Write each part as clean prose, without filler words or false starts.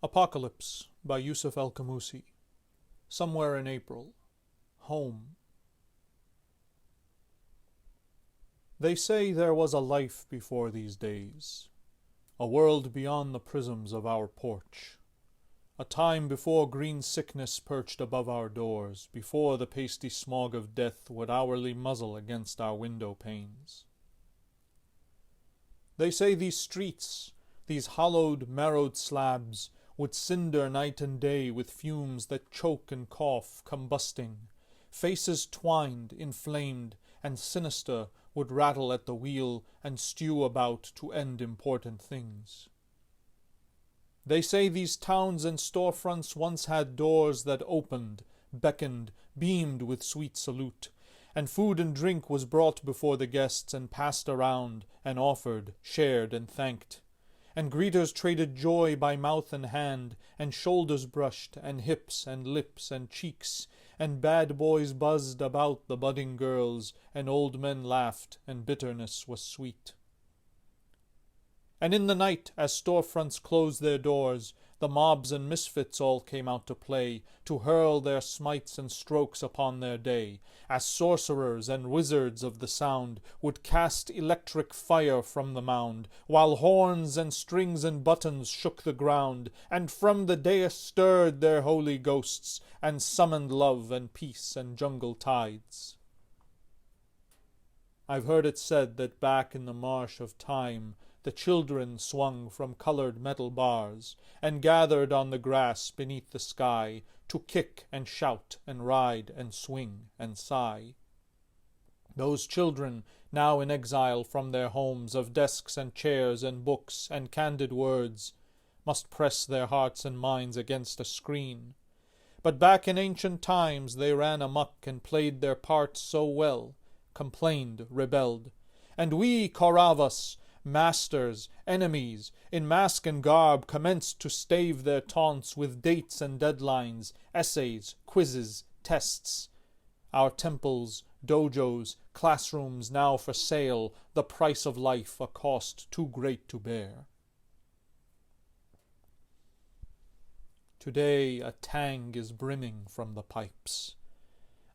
Apocalypse by Yousef Alqamoussi. Somewhere in April. Home. They say there was a life before these days, a world beyond the prisms of our porch, a time before green sickness perched above our doors, before the pasty smog of death would hourly muzzle against our window panes. They say these streets, these hollowed, marrowed slabs, would cinder night and day with fumes that choke and cough, combusting. Faces twined, inflamed, and sinister would rattle at the wheel and stew about to end important things. They say these towns and storefronts once had doors that opened, beckoned, beamed with sweet salute, and food and drink was brought before the guests and passed around and offered, shared, and thanked. And greeters traded joy by mouth and hand, and shoulders brushed, and hips, and lips, and cheeks, and bad boys buzzed about the budding girls, and old men laughed, and bitterness was sweet. And in the night, as storefronts closed their doors, the mobs and misfits all came out to play, to hurl their smites and strokes upon their day, as sorcerers and wizards of the sound would cast electric fire from the mound, while horns and strings and buttons shook the ground, and from the dais stirred their holy ghosts, and summoned love and peace and jungle tides. I've heard it said that back in the marsh of time, the children swung from colored metal bars, and gathered on the grass beneath the sky, to kick and shout and ride and swing and sigh. Those children, now in exile from their homes of desks and chairs and books and candid words, must press their hearts and minds against a screen. But back in ancient times they ran amuck and played their parts so well, complained, rebelled. And we, Kauravas, masters, enemies, in mask and garb commenced to stave their taunts with dates and deadlines, essays, quizzes, tests. Our temples, dojos, classrooms now for sale, the price of life a cost too great to bear. Today a tang is brimming from the pipes.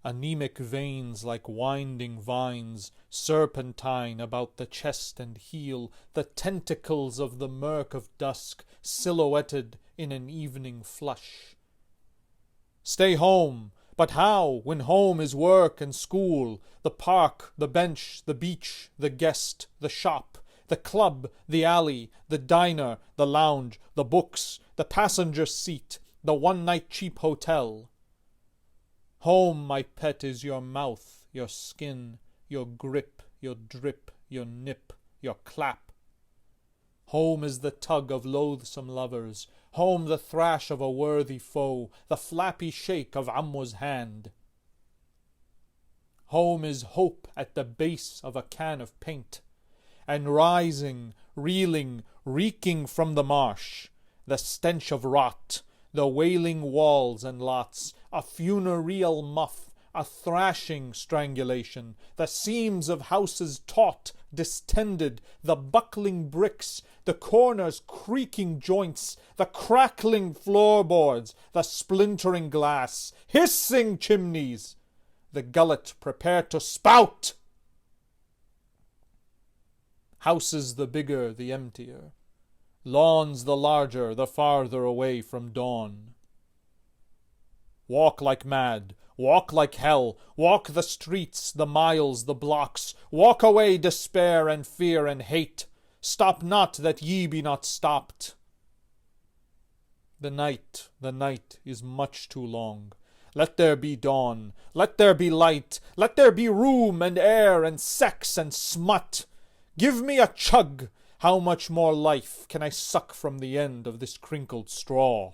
Anemic veins like winding vines serpentine about the chest and heel, the tentacles of the murk of dusk silhouetted in an evening flush. Stay home, but how, when home is work and school, the park, the bench, the beach, the guest, the shop, the club, the alley, the diner, the lounge, the books, the passenger seat, the one-night cheap hotel. Home, my pet, is your mouth, your skin, your grip, your drip, your nip, your clap. Home is the tug of loathsome lovers, home the thrash of a worthy foe, the flappy shake of Ammu's hand. Home is hope at the base of a can of paint, and rising, reeling, reeking from the marsh, the stench of rot, the wailing walls and lots, a funereal muff, a thrashing strangulation, the seams of houses taut, distended, the buckling bricks, the corners creaking joints, the crackling floorboards, the splintering glass, hissing chimneys, the gullet prepared to spout. Houses the bigger, the emptier. Lawns the larger, the farther away from dawn. Walk like mad, walk like hell, walk the streets, the miles, the blocks, walk away despair and fear and hate. Stop not that ye be not stopped. The night is much too long. Let there be dawn, let there be light, let there be room and air and sex and smut. Give me a chug. How much more life can I suck from the end of this crinkled straw?